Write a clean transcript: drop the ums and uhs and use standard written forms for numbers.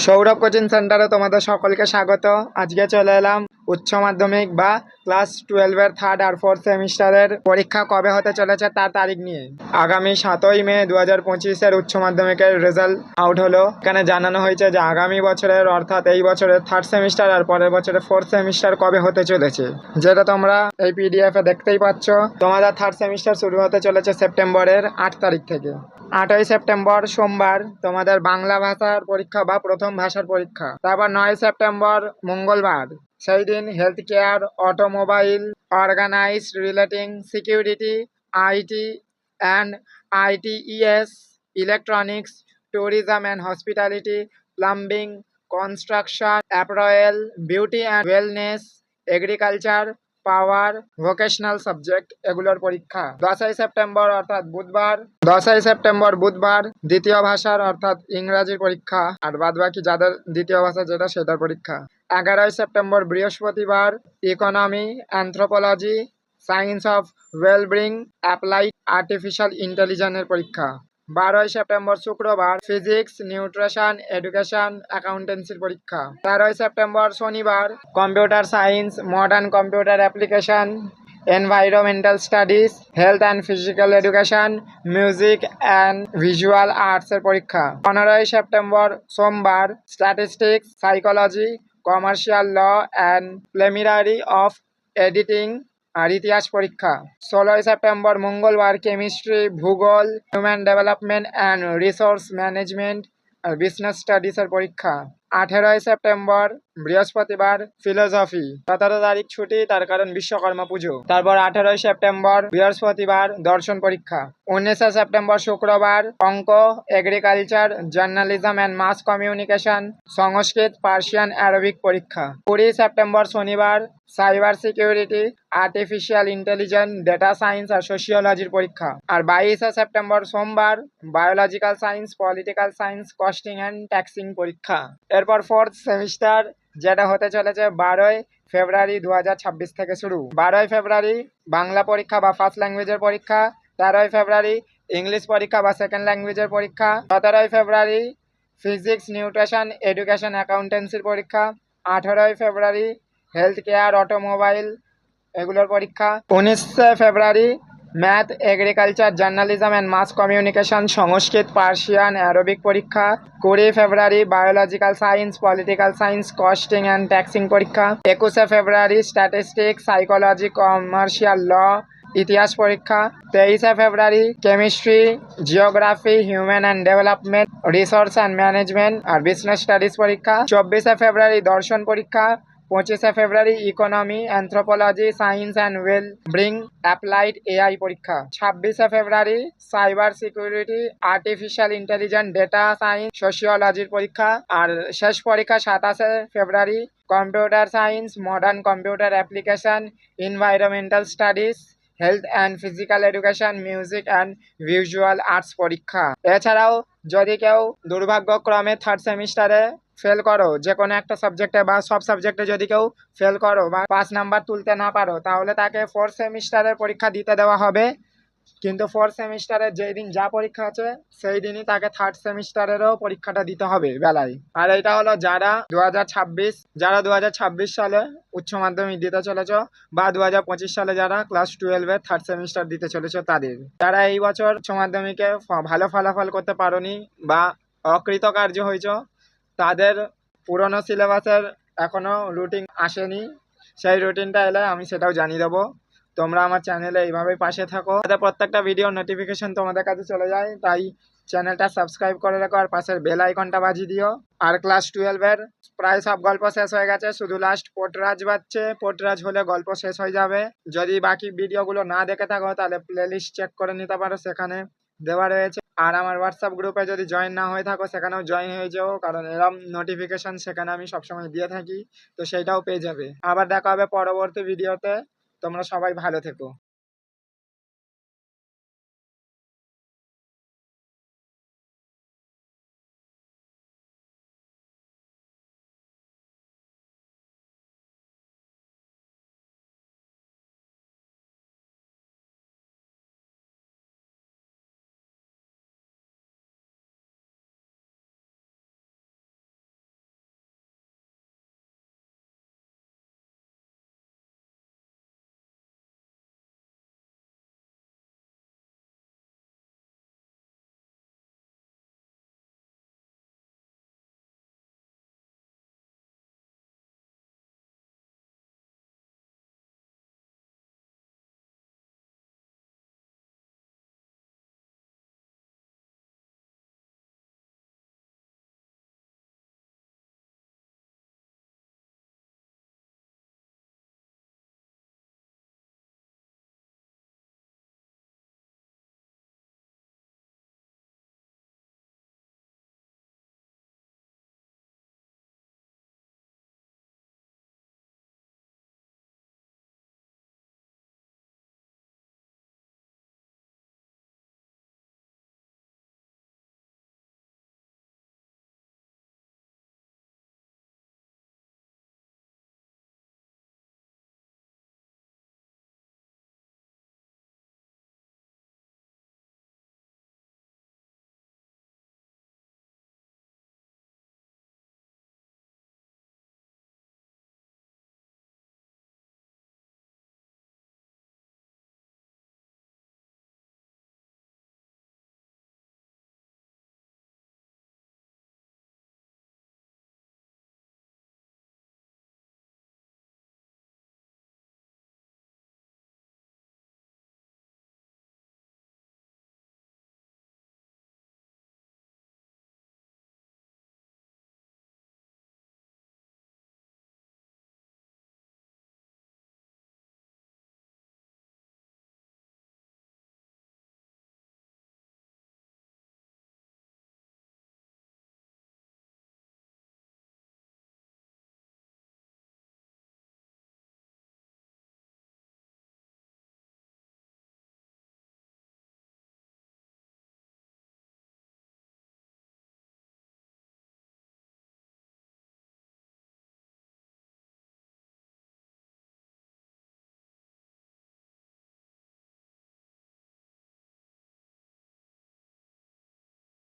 Sourav coaching সেন্টারে তোমাদের সকলকে স্বাগত। আজকে চলে এলাম উচ্চ মাধ্যমিক বা ক্লাস 12-এর থার্ড আর ফোর্থ সেমিস্টারের পরীক্ষা কবে হতে চলেছে তার তারিখ নিয়ে। আগামী 7ই মে 2025-এর উচ্চ মাধ্যমিকের রেজাল্ট আউট হলো। এখানে জানানো হয়েছে যে আগামী বছরের অর্থাৎ এই বছরের থার্ড সেমিস্টার আর পরের বছরের ফোর্থ সেমিস্টার কবে হতে চলেছে, যেটা তোমরা এই পিডিএফে দেখতেই পাচ্ছ। তোমাদের থার্ড সেমিস্টার শুরু হতে চলেছে সেপ্টেম্বরের 8 তারিখ থেকে। 8ই সেপ্টেম্বর সোমবার তোমাদের বাংলা ভাষার পরীক্ষা বা প্রথম ভাষার পরীক্ষা। তারপর 9 সেপ্টেম্বর মঙ্গলবার, সেই দিন health care, automobile, organized retailing, security, IT and ITES, electronics, tourism and hospitality, plumbing, construction, apparel, beauty and wellness, agriculture, power, vocational subject এগুলোর পরীক্ষা। 10ই সেপ্টেম্বর বুধবার দ্বিতীয় ভাষার অর্থাৎ ইংরাজির পরীক্ষা, আর বাদ বাকি যাদের দ্বিতীয় ভাষা যেটা সেটার পরীক্ষা। 11ই সেপ্টেম্বর বৃহস্পতিবার economy, anthropology, science of wellbeing, applied artificial ইন্টেলিজেন্সের পরীক্ষা। 12ই সেপ্টেম্বর শুক্রবার ফিজিক্স, নিউট্রিশন, এডুকেশন, অ্যাকাউন্টেন্সির পরীক্ষা। 13ই সেপ্টেম্বর শনিবার computer science, modern computer application, environmental studies, health and physical education, music and visual আর্টসের পরীক্ষা। 15ই সেপ্টেম্বর সোমবার statistics, psychology, commercial law and preliminary of editing আর ইতিহাস পরীক্ষা। 16ই সেপ্টেম্বর মঙ্গলবার কেমিস্ট্রি, ভূগোল, human development and resource management আর বিজনেস স্টাডিজের পরীক্ষা। 18ই সেপ্টেম্বর বৃহস্পতিবার ফিলোসফি। 17 তারিখ ছুটি, তার কারণ বিশ্বকর্মা পুজো। তারপর 18ই সেপ্টেম্বর বৃহস্পতিবার দর্শন পরীক্ষা। 19শে সেপ্টেম্বর শুক্রবার অঙ্ক, agriculture, journalism and mass communication, Sanskrit, Persian, Arabic পরীক্ষা। 20 সেপ্টেম্বর শনিবার cyber security, artificial intelligence, data science আর সোশিওলজির পরীক্ষা। আর 22শে সেপ্টেম্বর সোমবার biological science, political science, costing and taxing পরীক্ষা। এরপর ফোর্থ সেমিস্টার যেটা হতে চলেছে 12ই ফেব্রুয়ারি 2026 থেকে শুরু। 12ই ফেব্রুয়ারি বাংলা পরীক্ষা বা ফার্স্ট ল্যাঙ্গুয়েজের পরীক্ষা। 13ই ফেব্রুয়ারি ইংলিশ পরীক্ষা বা সেকেন্ড ল্যাঙ্গুয়েজের পরীক্ষা। 17ই ফেব্রুয়ারি ফিজিক্স, নিউট্রিশন, এডুকেশন, অ্যাকাউন্টেন্সির পরীক্ষা। 18ই ফেব্রুয়ারি হেলথ কেয়ার, অটোমোবাইল এগুলোর পরীক্ষা। 19শে ফেব্রুয়ারি math, agriculture, journalism and mass communication, Sanskrit, Persian, Arabic পরীক্ষা। 20 ফেব্রুয়ারি biological science, political science, costing and taxing পরীক্ষা। 21শে ফেব্রুয়ারি স্ট্যাটিস্টিক্স, সাইকোলজি, কমার্শিয়াল ল, ইতিহাস পরীক্ষা। 23শে ফেব্রুয়ারি chemistry, geography, human and development, resource and management আর বিজনেস স্টাডিজ পরীক্ষা। 24শে ফেব্রুয়ারি দর্শন পরীক্ষা। 25শে ফেব্রুয়ারি economy, anthropology, science and wellbeing, applied AI পরীক্ষা। 26শে ফেব্রুয়ারি cyber security, artificial intelligence, data science, সোশিওলজির পরীক্ষা। আর শেষ পরীক্ষা 27শে ফেব্রুয়ারি computer science, modern computer application, environmental studies, health and physical education, music and visual arts পরীক্ষা। এছাড়াও যদি কেউ দুর্ভাগ্যক্রমে থার্ড সেমিস্টারে ফেল করো যে কোনো একটা সাবজেক্টে বা সব সাবজেক্টে, যদি কেউ ফেল করো বা 5 নাম্বার তুলতে না পারো, তাহলে তাকে ফোর্থ সেমিস্টারের পরীক্ষা দিতে দেওয়া হবে। কিন্তু ফোর্থ সেমিস্টারের যেই দিন যা পরীক্ষা আছে সেই দিনই তাকে থার্ড সেমিস্টারেরও পরীক্ষাটা দিতে হবে বেলায়। আর এটা হলো যারা 2026 সালে উচ্চ মাধ্যমিক দিতে চলেছ বা 2025 সালে যারা ক্লাস 12-এর থার্ড সেমিস্টার দিতে চলেছ তাদের। যারা এই বছর উচ্চ মাধ্যমিকে ভালো ফলাফল করতে পারোনি বা অকৃতকার্য হয়েছ, তাদের পুরনো সিলেবাসের এখনো রুটিন আসেনি, সেই রুটিনটা এলে আমি সেটাও জানিয়ে দেবো। তোমরা আমার চ্যানেলে এইভাবেই পাশে থাকো, যাতে প্রত্যেকটা ভিডিও নোটিফিকেশন তোমাদের কাছে চলে যায়। তাই চ্যানেলটা সাবস্ক্রাইব করে রাখো আর পাশের বেল আইকনটা বাজিয়ে দিও। আর ক্লাস 12-এর প্রায় সব গল্প শেষ হয়ে গেছে, শুধু লাস্ট পোর্টরাজ বাজছে। পোর্টরাজ হলে গল্প শেষ হয়ে যাবে। যদি বাকি ভিডিওগুলো না দেখে থাকো তাহলে প্লেলিস্ট চেক করে নিতে পারো, সেখানে দেওয়া রয়েছে। আর আমার হোয়াটসঅ্যাপ গ্রুপে যদি জয়েন না হয়ে থাকো সেখানেও জয়েন হয়ে যাও, কারণ এরকম নোটিফিকেশন সেখানে আমি সবসময় দিয়ে থাকি, তো সেইটাও পেয়ে যাবে। আবার দেখা হবে পরবর্তী ভিডিওতে। তোমরা সবাই ভালো থেকো।